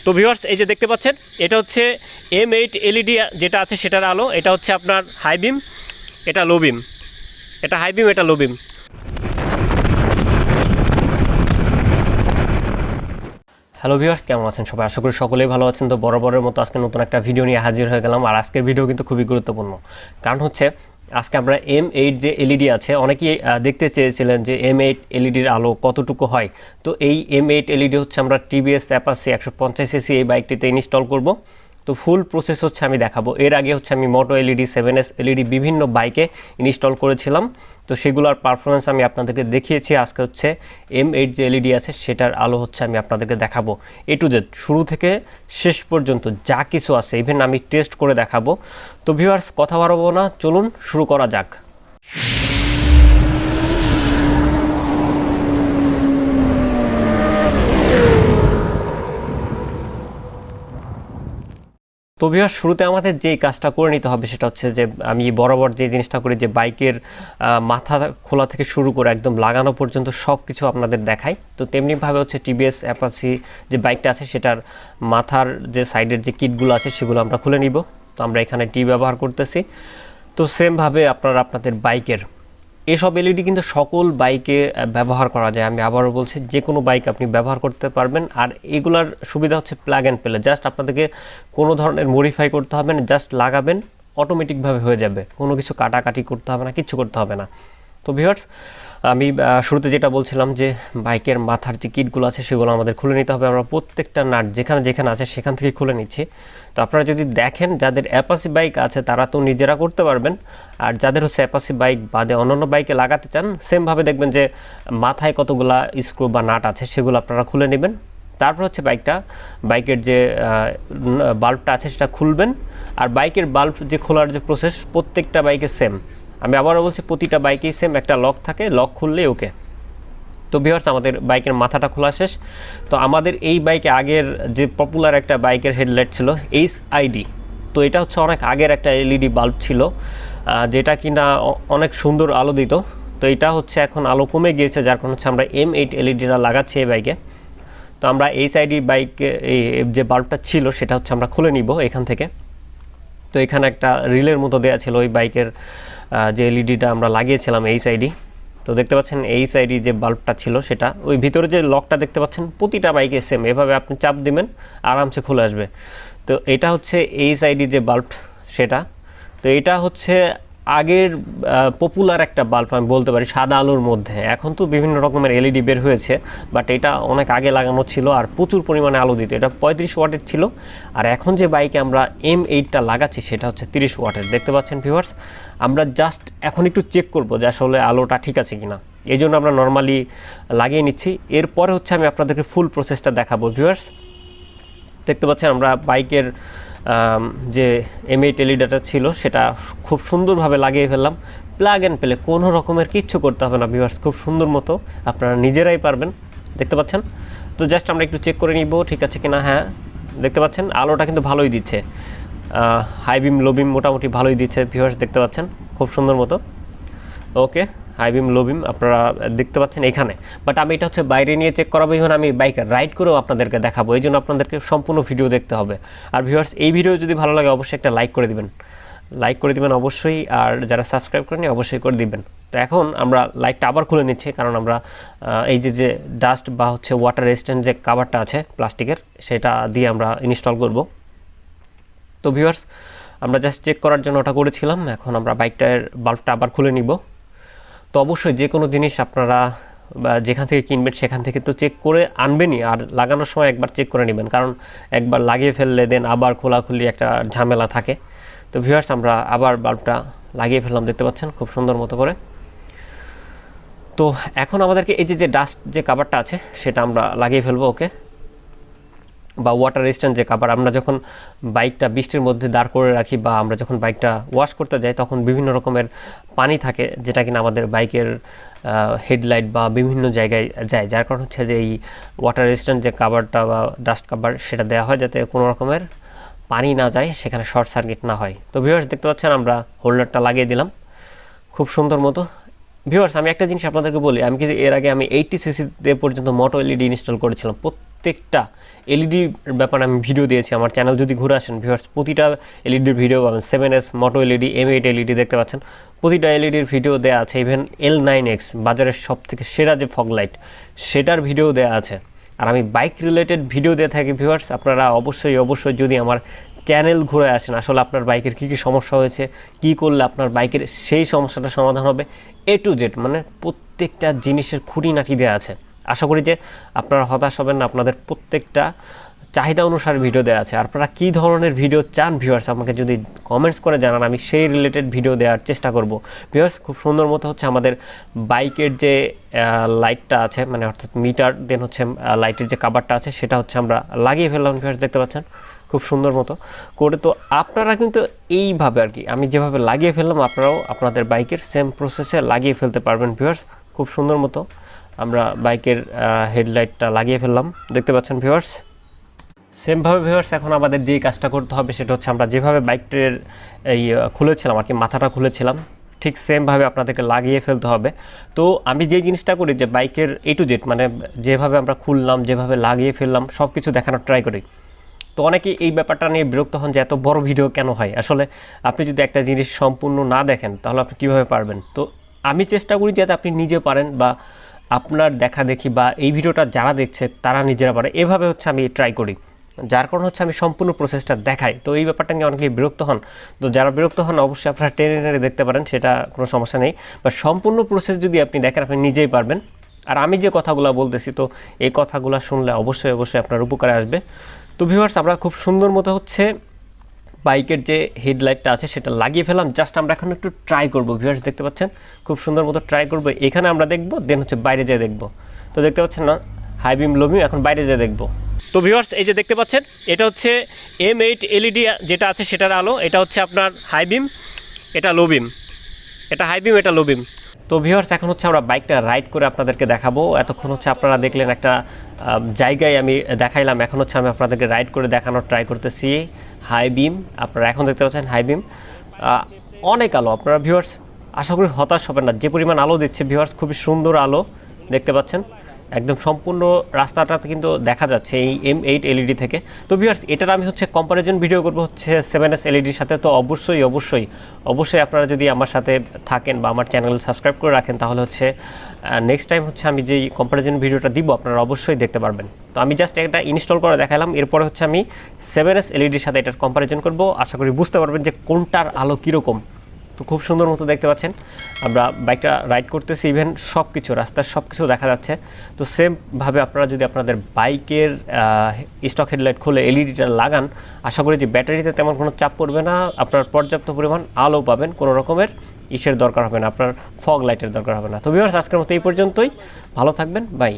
তো ভিউয়ার্স এই যে দেখতে পাচ্ছেন এটা হচ্ছে M8 এলইডি যেটা আছে সেটার আলো। এটা হচ্ছে আপনার হাই বিম, এটা লো বিম, এটা হাই বিম, এটা লো বিম। হ্যালো ভিউয়ার্স, কেমন আছেন সবাই? আশা করি সকলেই ভালো আছেন। তো বরাবরের মতো আজকে নতুন একটা ভিডিও নিয়ে হাজির হয়ে গেলাম। আর আজকের ভিডিও কিন্তু খুবই গুরুত্বপূর্ণ, কারণ হচ্ছে আজকে আমরা M8 যে এলইডি আছে, অনেকেই দেখতে চেয়েছিলেন যে M8 এলইডির আলো কতটুকু হয়। তো এই M8 এলইডি হচ্ছে আমরা TVS Apache 150cc এই বাইকটিতে ইনস্টল করব। তো ফুল প্রসেস হচ্ছে আমি দেখাবো। এর আগে হচ্ছে আমি মোটো এলইডি, 7S এলইডি বিভিন্ন বাইকে ইনস্টল করেছিলাম। তো সেগুলোর পারফরমেন্স আমি আপনাদেরকে দেখিয়েছি। আজকে হচ্ছে M8 যে এলইডি আছে সেটার আলো হচ্ছে আমি আপনাদেরকে দেখাবো A to Z, শুরু থেকে শেষ পর্যন্ত যা কিছু আছে, ইভেন আমি টেস্ট করে দেখাবো। তো ভিউয়ার্স, কথা বাড়াবো না, চলুন শুরু করা যাক। তো ভিউয়ার্স, শুরুতে আমাদের যেই কাজটা করে নিতে হবে সেটা হচ্ছে যে আমি বরাবর যে জিনিসটা করি, যে বাইকের মাথা খোলা থেকে শুরু করে একদম লাগানো পর্যন্ত সব কিছু আপনাদের দেখাই। তো তেমনিভাবে হচ্ছে TVS Apache যে বাইকটা আছে সেটার মাথার যে সাইডের যে কিটগুলো আছে সেগুলো আমরা খুলে নিব। তো আমরা এখানে টি ব্যবহার করতেছি। তো সেমভাবে আপনারা আপনাদের বাইকের এসব এলইডি কিন্তু সকল বাইকে ব্যবহার করা যায়। আমি আবারও বলছি, যে কোনো বাইক আপনি ব্যবহার করতে পারবেন। আর এগুলার সুবিধা হচ্ছে প্লাগ অ্যান্ড প্লে। জাস্ট আপনাদেরকে কোনো ধরনের মডিফাই করতে হবে না, জাস্ট লাগাবেন, অটোমেটিকভাবে হয়ে যাবে। কোনো কিছু কাটাকাটি করতে হবে না, কিচ্ছু করতে হবে না। তো ভিউয়ার্স, আমি শুরুতে যেটা বলছিলাম যে বাইকের মাথার যে কিটগুলো আছে সেগুলো আমাদের খুলে নিতে হবে। আমরা প্রত্যেকটা নাট যেখানে যেখানে আছে সেখান থেকে খুলে নিচ্ছি। তো আপনারা যদি দেখেন, যাদের অ্যাপাচি বাইক আছে তারা তো নিজেরা করতে পারবেন। আর যাদের হচ্ছে অ্যাপাচি বাইক বাদে অন্যান্য বাইকে লাগাতে চান, সেমভাবে দেখবেন যে মাথায় কতগুলা স্ক্রু বা নাট আছে সেগুলো আপনারা খুলে নেবেন। তারপর হচ্ছে বাইকের যে বাল্বটা আছে সেটা খুলবেন। আর বাইকের বাল্ব যে খোলার যে প্রসেস প্রত্যেকটা বাইকে সেম। আমি আবারও বলছি, প্রতিটা বাইকেই সেম, একটা লক থাকে, লক খুললেই ওকে। তো ভিউয়ার্স, আমাদের বাইকের মাথাটা খোলা শেষ। তো আমাদের এই বাইকে আগের যে পপুলার একটা বাইকের হেডলাইট ছিল HID। তো এটা হচ্ছে অনেক আগের একটা এলইডি বাল্ব ছিল, যেটা কিনা অনেক সুন্দর আলো দিত। তো এটা হচ্ছে এখন আলো কমে গিয়েছে, যার কারণ হচ্ছে আমরা M8 এলইডিটা লাগাচ্ছি এই বাইকে। তো আমরা HID বাইকে এই যে বাল্বটা ছিল সেটা হচ্ছে আমরা খুলে নিব এখান থেকে। তো এখানে একটা রিলের মতো দেওয়া ছিল ওই বাইকের যে এলইডিটা আমরা লাগিয়েছিলাম HID। তো দেখতে পাচ্ছেন HID যে বাল্বটা ছিল সেটা, ওই ভিতরে যে লকটা দেখতে পাচ্ছেন প্রতিটা বাইকে সেম, এভাবে আপনি চাপ দিবেন আরামসে খুলে আসবে। তো এটা হচ্ছে HID যে বাল্ব সেটা। তো এটা হচ্ছে আগের পপুলার একটা বাল্ব আমি বলতে পারি, সাদা আলোর মধ্যে। এখন তো বিভিন্ন রকমের এলইডি বের হয়েছে, বাট এটা অনেক আগে লাগানো ছিল আর প্রচুর পরিমাণে আলো দিত। এটা 35 ওয়াটের ছিল। আর এখন যে বাইকে আমরা M8টা লাগাচ্ছি সেটা হচ্ছে 30 ওয়াটের। দেখতে পাচ্ছেন ভিউয়ার্স, আমরা জাস্ট এখন একটু চেক করব যে আসলে আলোটা ঠিক আছে কিনা, এই জন্য আমরা নর্মালি লাগিয়ে নিচ্ছি। এরপরে হচ্ছে আমি আপনাদেরকে ফুল প্রসেসটা দেখাবো। ভিউয়ার্স, দেখতে পাচ্ছেন আমরা বাইকের যে M8 এলইডিটা ছিল সেটা খুব সুন্দরভাবে লাগিয়ে ফেললাম। প্লাগ অ্যান্ড প্লে, কোনো রকমের কিচ্ছু করতে হবে না ভিউয়ার্স, খুব সুন্দর মতো আপনারা নিজেরাই পারবেন। দেখতে পাচ্ছেন। তো জাস্ট আমরা একটু চেক করে নিব ঠিক আছে কিনা। হ্যাঁ, দেখতে পাচ্ছেন আলোটা কিন্তু ভালোই দিচ্ছে, হাই বিম লো বিম মোটামুটি ভালোই দিচ্ছে ভিউয়ার্স, দেখতে পাচ্ছেন খুব সুন্দর মতো। ওকে, হাই বিম লো বিম আপনারা দেখতে পাচ্ছেন এখানে। বাট আমি এটা হচ্ছে বাইরে নিয়ে চেক করাবো, ইভেন আমি বাইকে রাইড করেও আপনাদেরকে দেখাবো। এই জন্য আপনাদেরকে সম্পূর্ণ ভিডিও দেখতে হবে। আর ভিউয়ার্স, এই ভিডিও যদি ভালো লাগে অবশ্যই একটা লাইক করে দিবেন অবশ্যই। আর যারা সাবস্ক্রাইব করেনি অবশ্যই করে দিবেন। তো এখন আমরা লাইটটা আবার খুলে নিচ্ছি, কারণ আমরা এই যে ডাস্ট বা হচ্ছে ওয়াটার রেজিস্ট্যান্ট যে কাভারটা আছে প্লাস্টিকের, সেটা দিয়ে আমরা ইনস্টল করব। তো ভিউয়ার্স, আমরা জাস্ট চেক করার জন্য ওটা করেছিলাম। এখন আমরা বাইকটার বাল্বটা আবার খুলে নিব। তো অবশ্যই যে কোনো জিনিস আপনারা যেখান থেকে কিনবেন সেখান থেকে তো চেক করে আনবেনই, আর লাগানোর সময় একবার চেক করে নেবেন, কারণ একবার লাগিয়ে ফেললে দেন আবার খোলাখুলি একটা ঝামেলা থাকে। তো ভিউয়ার্স, আমরা আবার বাল্বটা লাগিয়ে ফেললাম, দেখতে পাচ্ছেন খুব সুন্দর মতো করে। তো এখন আমাদেরকে এই যে ডাস্ট যে কাভারটা আছে সেটা আমরা লাগিয়ে ফেলবো। ওকে, বা ওয়াটার রেজিস্ট্যান্ট যে কাভার, আমরা যখন বাইকটা বৃষ্টির মধ্যে দাঁড় করে রাখি বা আমরা যখন বাইকটা ওয়াশ করতে যাই তখন বিভিন্ন রকমের পানি থাকে, যেটা কিনা আমাদের বাইকের হেডলাইট বা বিভিন্ন জায়গায় যায়। যার কারণ হচ্ছে যে এই ওয়াটার রেজিস্ট্যান্ট যে কাভারটা বা ডাস্ট কাভার সেটা দেওয়া হয় যাতে কোনো রকমের পানি না যায়, সেখানে শর্ট সার্কিট না হয়। তো ভিউয়ার্স, দেখতে পাচ্ছেন আমরা হোল্ডারটা লাগিয়ে দিলাম খুব সুন্দর মতো। ভিউয়ার্স, আমি একটা জিনিস আপনাদেরকে বলি, আমি কিন্তু এর আগে 80cc পর্যন্ত মোটো এলইডি ইনস্টল করেছিলাম। প্রত্যেকটা এলইডি ব্যাপারে আমি ভিডিও দিয়েছি। আমার চ্যানেল যদি ঘুরে আসেন ভিউয়ার্স, প্রতিটা এলইডির ভিডিও পাবেন। 7S মোটো এলইডি, M8 এলইডি দেখতে পাচ্ছেন, প্রতিটা এলইডির ভিডিও দেওয়া আছে। ইভেন L9X বাজারের সব থেকে সেরা যে ফগ লাইট, সেটার ভিডিও দেওয়া আছে। আর আমি বাইক রিলেটেড ভিডিও দিয়ে থাকি ভিউয়ার্স। আপনারা অবশ্যই যদি আমার চ্যানেল ঘুরে আসেন, আসলে আপনার বাইকের কী কী সমস্যা হয়েছে, কী করলে আপনার বাইকের সেই সমস্যাটা সমাধান হবে, A to Z মানে প্রত্যেকটা জিনিসের খুঁটিনাটি দেওয়া আছে। আশা করি যে আপনারা হতাশ হবেন না, আপনাদের প্রত্যেকটা চাহিদা অনুসারে ভিডিও দেওয়া আছে। আপনারা কী ধরনের ভিডিও চান ভিউয়ার্স, আমাকে যদি কমেন্টস করে জানান, আমি সেই রিলেটেড ভিডিও দেওয়ার চেষ্টা করব ভিউয়ার্স। খুব সুন্দর মতো হচ্ছে আমাদের বাইকের যে লাইটটা আছে, মানে অর্থাৎ মিটার, দেন হচ্ছে লাইটের যে কাভারটা আছে, সেটা হচ্ছে আমরা লাগিয়ে ফেললাম ভিউয়ার্স, দেখতে পাচ্ছেন খুব সুন্দর মতো করে। তো আপনারা কিন্তু এইভাবে আর কি, আমি যেভাবে লাগিয়ে ফেললাম, আপনারাও আপনাদের বাইকের সেম প্রসেসে লাগিয়ে ফেলতে পারবেন ভিউয়ার্স। খুব সুন্দর মতো আমরা বাইকের হেডলাইটটা লাগিয়ে ফেললাম, দেখতে পাচ্ছেন ভিউয়ার্স। সেমভাবে ভিউয়ার্স এখন আমাদের যেই কাজটা করতে হবে সেটা হচ্ছে, আমরা যেভাবে বাইকটির এই খুলেছিলাম আর কি, মাথাটা খুলেছিলাম, ঠিক সেমভাবে আপনাদেরকে লাগিয়ে ফেলতে হবে। তো আমি যেই জিনিসটা করি যে বাইকের A to Z মানে যেভাবে আমরা খুললাম, যেভাবে লাগিয়ে ফেললাম, সব কিছু দেখানোর ট্রাই করি। তো অনেকেই এই ব্যাপারটা নিয়ে বিরক্ত হন যে এত বড় ভিডিও কেন হয়। আসলে আপনি যদি একটা জিনিস সম্পূর্ণ না দেখেন তাহলে আপনি কীভাবে পারবেন। তো আমি চেষ্টা করি যাতে আপনি নিজে পারেন, বা আপনার দেখা দেখি বা এই ভিডিওটা যারা দেখছে তারা নিজেরা পারে, এভাবে হচ্ছে আমি ট্রাই করি। যার কারণ হচ্ছে আমি সম্পূর্ণ প্রসেসটা দেখাই। তো এই ব্যাপারটা নিয়ে অনেকেই বিরক্ত হন। তো যারা বিরক্ত হন অবশ্যই আপনারা টেনে দেখতে পারেন, সেটা কোনো সমস্যা নেই। বা সম্পূর্ণ প্রসেস যদি আপনি দেখেন, আপনি নিজেই পারবেন। আর আমি যে কথাগুলো বলতেছি, তো এই কথাগুলো শুনলে অবশ্যই আপনার উপকারে আসবে। তো ভিউয়ার্স, আমরা খুব সুন্দর মতো হচ্ছে বাইকের যে হেডলাইটটা আছে সেটা লাগিয়ে ফেলাম। জাস্ট আমরা এখন একটু ট্রাই করবো ভিউয়ার্স, দেখতে পাচ্ছেন খুব সুন্দর মতো ট্রাই করবো। এখানে আমরা দেখবো, দেন হচ্ছে বাইরে যেয়ে দেখবো। তো দেখতে পাচ্ছেন না, হাই বিম, লো বিম, এখন বাইরে যেয়ে দেখবো। তো ভিউয়ার্স, এই যে দেখতে পাচ্ছেন, এটা হচ্ছে M8 এলইডি যেটা আছে সেটার আলো। এটা হচ্ছে আপনার হাই বিম, এটা লো বিম, এটা হাই বিম, এটা লো বিম। তো ভিউয়ার্স, এখন হচ্ছে আমরা বাইকটা রাইড করে আপনাদেরকে দেখাবো। এতক্ষণ হচ্ছে আপনারা দেখলেন একটা জায়গায় আমি দেখাইলাম, এখন হচ্ছে আমি আপনাদেরকে রাইড করে দেখানোর ট্রাই করতেছি। হাই বিম, আপনারা এখন দেখতে পাচ্ছেন হাই বিম, অনেক আলো। আপনারা ভিউয়ার্স আশা করি হতাশ হবেন না, যে পরিমাণ আলো দিচ্ছে ভিউয়ার্স, খুবই সুন্দর আলো দেখতে পাচ্ছেন। একদম সম্পূর্ণ রাস্তাটাতে কিন্তু দেখা যাচ্ছে এই M8 এলইডি থেকে। তো ভিউয়ার্স, এটার আমি হচ্ছে কম্পারিজন ভিডিও করবো হচ্ছে 7S এলইডির সাথে। তো অবশ্যই আপনারা যদি আমার সাথে থাকেন বা আমার চ্যানেল সাবস্ক্রাইব করে রাখেন, তাহলে হচ্ছে নেক্সট টাইম হচ্ছে আমি যেই কম্পারিজন ভিডিওটা দিব আপনারা অবশ্যই দেখতে পারবেন। তো আমি জাস্ট একটা ইনস্টল করে দেখালাম, এরপরে হচ্ছে আমি 7S এলইডির সাথে এটার কম্পারিজন করব। আশা করি বুঝতে পারবেন যে কোনটার আলো কীরকম। তো খুব সুন্দর মতো দেখতে পাচ্ছেন আমরা বাইকটা রাইড করতেছি, ইভেন সব কিছু রাস্তার সব কিছু দেখা যাচ্ছে। তো সেমভাবে আপনারা যদি আপনাদের বাইকের স্টক হেডলাইট খুলে এলইডিটা লাগান, আশা করি যে ব্যাটারিতে তেমন কোনো চাপ পড়বে না, আপনার পর্যাপ্ত পরিমাণ আলো পাবেন, কোনো রকমের ইসের দরকার হবে না, আপনার ফগ লাইটের দরকার হবে না। তো ভিউয়ার্স, আজকের মতো এই পর্যন্তই, ভালো থাকবেন, বাই।